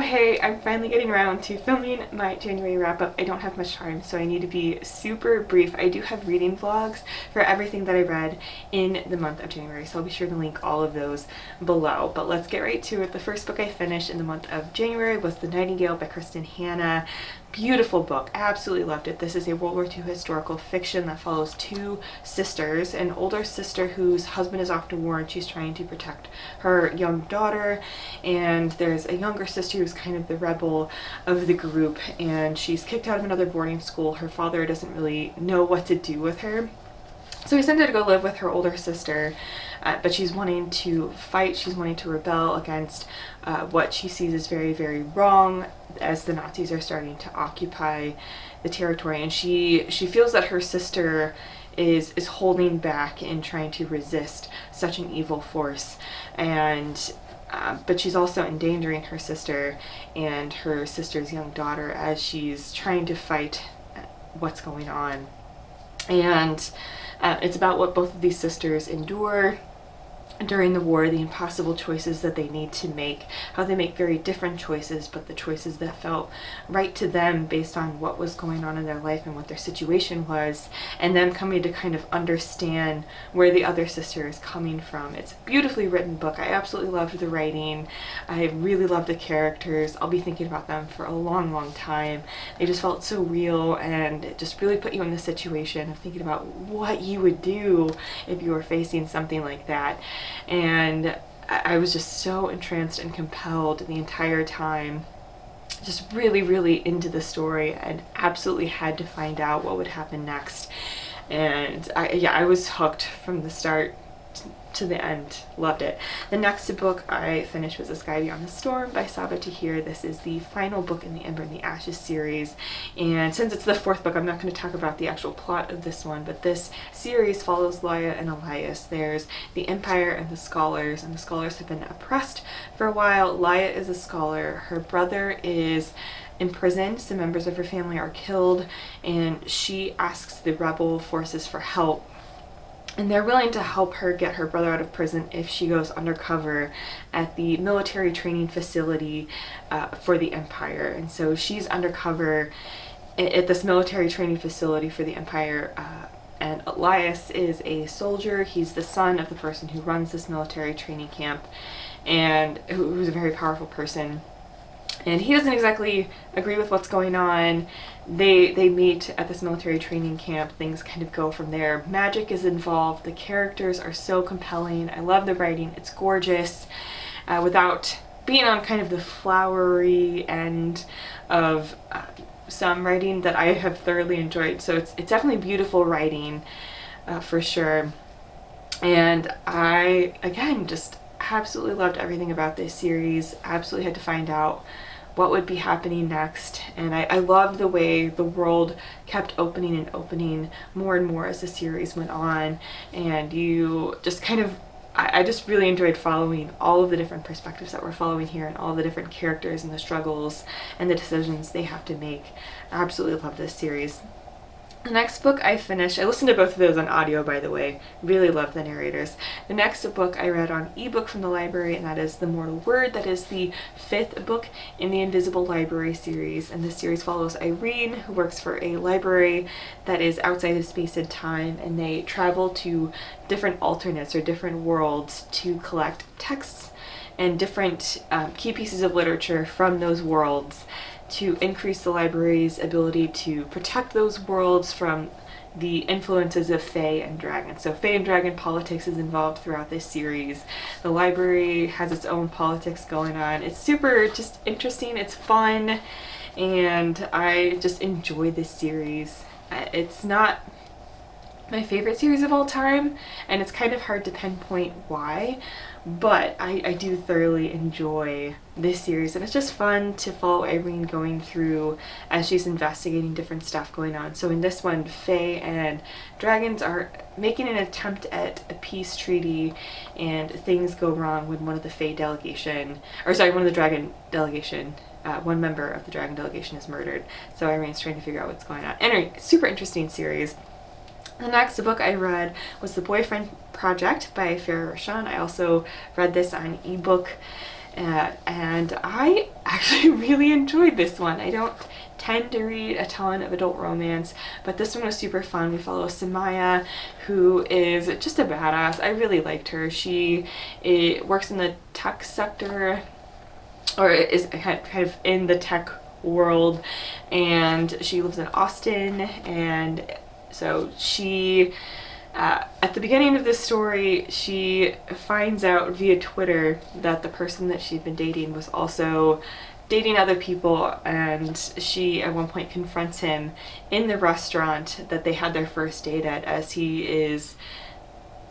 hey, I'm finally getting around to filming my January wrap-up. I don't have much time, so I need to be super brief. I do have reading vlogs for everything that I read in the month of January, so I'll be sure to link all of those below. But let's get right to it. The first book I finished in the month of January was The Nightingale by Kristen Hanna. Beautiful book, absolutely loved it. This is a World War II historical fiction that follows two sisters, an older sister whose husband is off to war and she's trying to protect her young daughter, and there's a younger sister who's kind of the rebel of the group, and she's kicked out of another boarding school. Her father doesn't really know what to do with her, so he sent her to go live with her older sister, but she's wanting to fight, she's wanting to rebel against what she sees as very, very wrong as the Nazis are starting to occupy the territory. And she feels that her sister is holding back and trying to resist such an evil force. And but she's also endangering her sister and her sister's young daughter as she's trying to fight what's going on. And it's about what both of these sisters endure during the war, the impossible choices that they need to make, how they make very different choices, but the choices that felt right to them based on what was going on in their life and what their situation was, and them coming to kind of understand where the other sister is coming from. It's a beautifully written book. I absolutely loved the writing. I really loved the characters. I'll be thinking about them for a long, long time. They just felt so real, and it just really put you in the situation of thinking about what you would do if you were facing something like that. And I was just so entranced and compelled the entire time, just really, really into the story, and absolutely had to find out what would happen next. And I was hooked from the start to the end. Loved it. The next book I finished was A Skyview on the Storm by Saba Tahir. This is the final book in the Ember and the Ashes series, and since it's the fourth book, I'm not going to talk about the actual plot of this one, but this series follows Laia and Elias. There's the Empire and the Scholars, and the Scholars have been oppressed for a while. Laia is a scholar. Her brother is imprisoned. Some members of her family are killed, and she asks the rebel forces for help. And they're willing to help her get her brother out of prison if she goes undercover at the military training facility for the Empire. And so she's undercover at this military training facility for the Empire. And Elias is a soldier. He's the son of the person who runs this military training camp, and who's a very powerful person. And he doesn't exactly agree with what's going on. They meet at this military training camp. Things kind of go from there. Magic is involved. The characters are so compelling. I love the writing. It's gorgeous, without being on kind of the flowery end of some writing that I have thoroughly enjoyed. So it's definitely beautiful writing, for sure. And I, again, just absolutely loved everything about this series. Absolutely had to find out what would be happening next, and I loved the way the world kept opening and opening more and more as the series went on, and you just kind of, I just really enjoyed following all of the different perspectives that we're following here, and all the different characters and the struggles and the decisions they have to make. I absolutely love this series. The next book I finished, I listened to both of those on audio, by the way, really loved the narrators. The next book I read on ebook from the library, and that is The Mortal Word. That is the fifth book in the Invisible Library series, and this series follows Irene, who works for a library that is outside of space and time, and they travel to different alternates or different worlds to collect texts and different key pieces of literature from those worlds, to increase the library's ability to protect those worlds from the influences of Fae and Dragon. So Fae and Dragon politics is involved throughout this series. The library has its own politics going on. It's super just interesting, it's fun, and I just enjoy this series. It's not my favorite series of all time, and it's kind of hard to pinpoint why, but I do thoroughly enjoy this series, and it's just fun to follow Irene going through as she's investigating different stuff going on. So in this one, Fae and dragons are making an attempt at a peace treaty, and things go wrong when one of the Fae delegation, or sorry, one of the dragon delegation, one member of the dragon delegation is murdered. So Irene's trying to figure out what's going on. Anyway, super interesting series. The next book I read was The Boyfriend Project by Farah Rashan. I also read this on ebook, and I actually really enjoyed this one. I don't tend to read a ton of adult romance, but this one was super fun. We follow Samaya, who is just a badass. I really liked her. She works in the tech sector, or is kind of in the tech world, and she lives in Austin. And so she at the beginning of this story, she finds out via Twitter that the person that she'd been dating was also dating other people, and she at one point confronts him in the restaurant that they had their first date at, as he is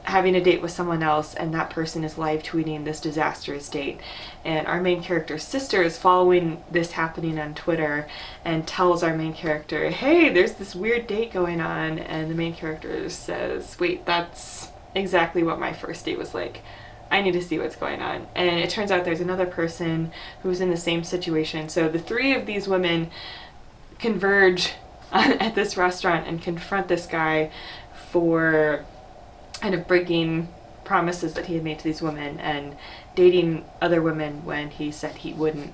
having a date with someone else, and that person is live tweeting this disastrous date. And our main character's sister is following this happening on Twitter and tells our main character, hey, there's this weird date going on. And the main character says, wait, that's exactly what my first date was like. I need to see what's going on. And it turns out there's another person who's in the same situation. So the three of these women converge at this restaurant and confront this guy for kind of breaking promises that he had made to these women and dating other women when he said he wouldn't.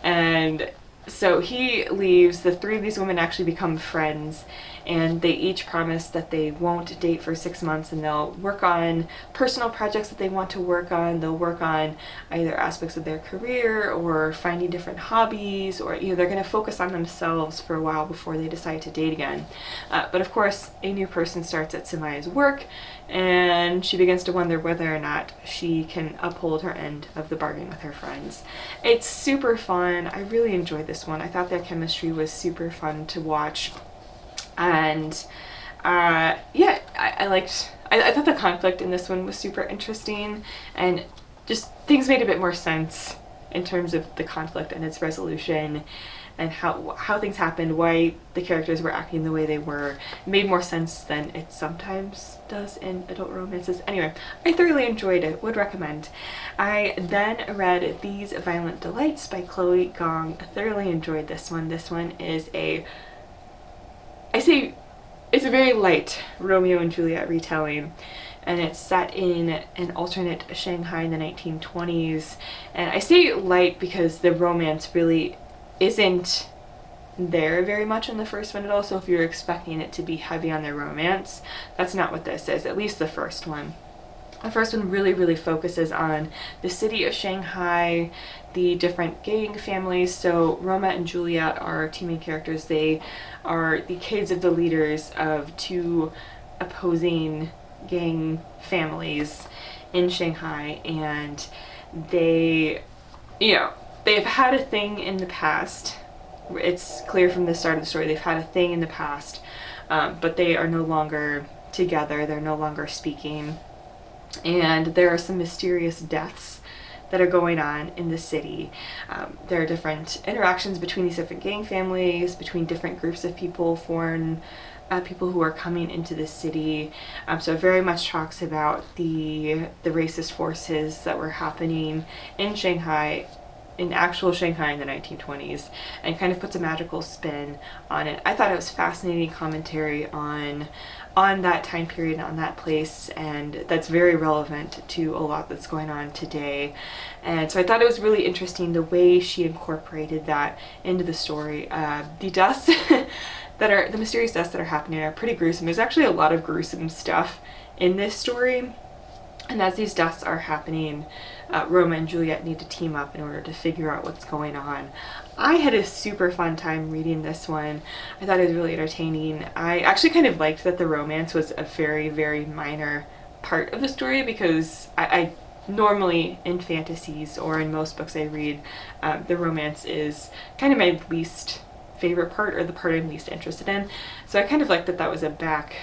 And so he leaves. The three of these women actually become friends, and they each promise that they won't date for 6 months, and they'll work on personal projects that they want to work on. They'll work on either aspects of their career or finding different hobbies, or they're going to focus on themselves for a while before they decide to date again. But of course, a new person starts at Samaya's work, and she begins to wonder whether or not she can uphold her end of the bargain with her friends. It's super fun. I really enjoyed this one. I thought their chemistry was super fun to watch. And yeah, I thought the conflict in this one was super interesting, and just things made a bit more sense in terms of the conflict and its resolution, and how things happened, why the characters were acting the way they were. It made more sense than it sometimes does in adult romances. Anyway, I thoroughly enjoyed it, would recommend. I then read These Violent Delights by Chloe Gong. I thoroughly enjoyed this one. This one is it's a very light Romeo and Juliet retelling, and it's set in an alternate Shanghai in the 1920s. And I say light because the romance really isn't there very much in the first one at all. So if you're expecting it to be heavy on the romance, that's not what this is, at least the first one. The first one really focuses on the city of Shanghai, the different gang families. So Romeo and Juliet are two main characters. They are the kids of the leaders of two opposing gang families in Shanghai, and they've had a thing in the past. It's clear from the start of the story they've had a thing in the past, but they are no longer together. They're no longer speaking. And there are some mysterious deaths that are going on in the city. There are different interactions between these different gang families, between different groups of people, foreign people who are coming into the city. So it very much talks about the racist forces that were happening in Shanghai, in actual Shanghai in the 1920s, and kind of puts a magical spin on it. I thought it was fascinating commentary on that time period, on that place, and that's very relevant to a lot that's going on today. And so I thought it was really interesting the way she incorporated that into the story. The deaths the mysterious deaths that are happening are pretty gruesome. There's actually a lot of gruesome stuff in this story. And as these deaths are happening, Romeo and Juliet need to team up in order to figure out what's going on. I had a super fun time reading this one. I thought it was really entertaining. I actually kind of liked that the romance was a very minor part of the story, because I normally in fantasies or in most books I read, the romance is kind of my least favorite part, or the part I'm least interested in. So I kind of liked that that was a back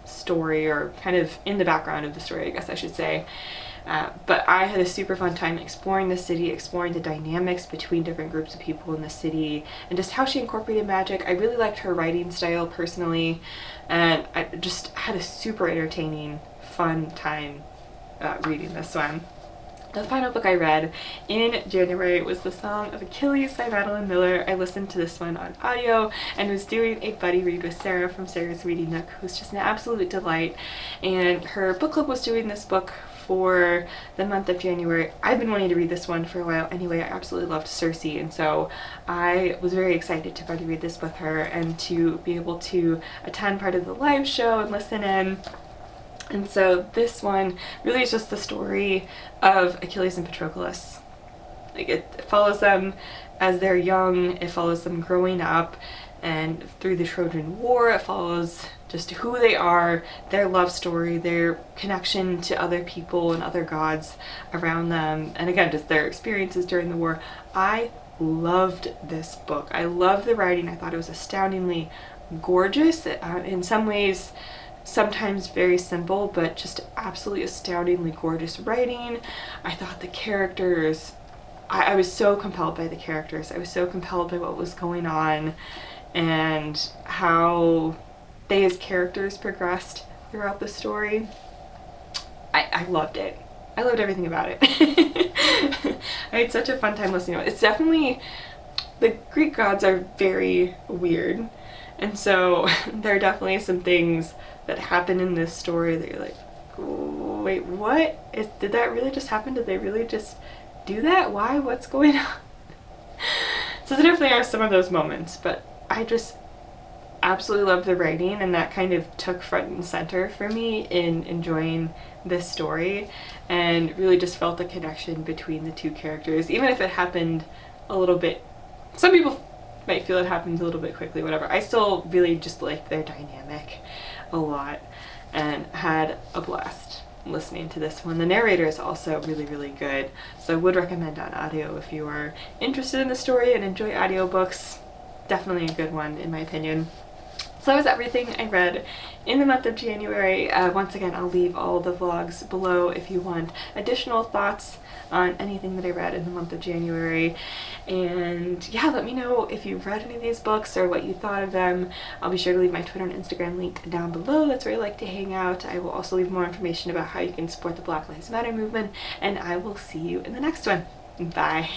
story, or kind of in the background of the story, I guess I should say. But I had a super fun time exploring the city, exploring the dynamics between different groups of people in the city, and just how she incorporated magic. I really liked her writing style personally, and I just had a super entertaining, fun time reading this one. The final book I read in January was The Song of Achilles by Madeline Miller. I listened to this one on audio and was doing a buddy read with Sarah from Sarah's Reading Nook, who's just an absolute delight. And her book club was doing this book for the month of January. I've been wanting to read this one for a while anyway. I absolutely loved Circe, and so I was very excited to finally read this with her and to be able to attend part of the live show and listen in. And so this one really is just the story of Achilles and Patroclus. Like, it follows them as they're young, it follows them growing up, and through the Trojan War, it follows just who they are, their love story, their connection to other people and other gods around them, and again, just their experiences during the war. I loved this book. I loved the writing. I thought it was astoundingly gorgeous. In some ways, sometimes very simple, but just absolutely astoundingly gorgeous writing. I thought the characters, I was so compelled by the characters. I was so compelled by what was going on and how they as characters progressed throughout the story. I loved it. I loved everything about it. I had such a fun time listening to it. It's definitely, the Greek gods are very weird, and so there are definitely some things that happen in this story that you're like, wait, what? Did that really just happen? Did they really just do that? Why? What's going on? So there definitely are some of those moments, but I just absolutely love the writing, and that kind of took front and center for me in enjoying this story, and really just felt the connection between the two characters, even if it happened a little bit, some people might feel it happened a little bit quickly, whatever. I still really just liked their dynamic a lot and had a blast listening to this one. The narrator is also really, really good, so I would recommend on audio if you are interested in the story and enjoy audiobooks. Definitely a good one in my opinion. So that was everything I read in the month of January. Once again, I'll leave all the vlogs below if you want additional thoughts on anything that I read in the month of January. And yeah, let me know if you've read any of these books or what you thought of them. I'll be sure to leave my Twitter and Instagram link down below. That's where I like to hang out. I will also leave more information about how you can support the Black Lives Matter movement, and I will see you in the next one. Bye.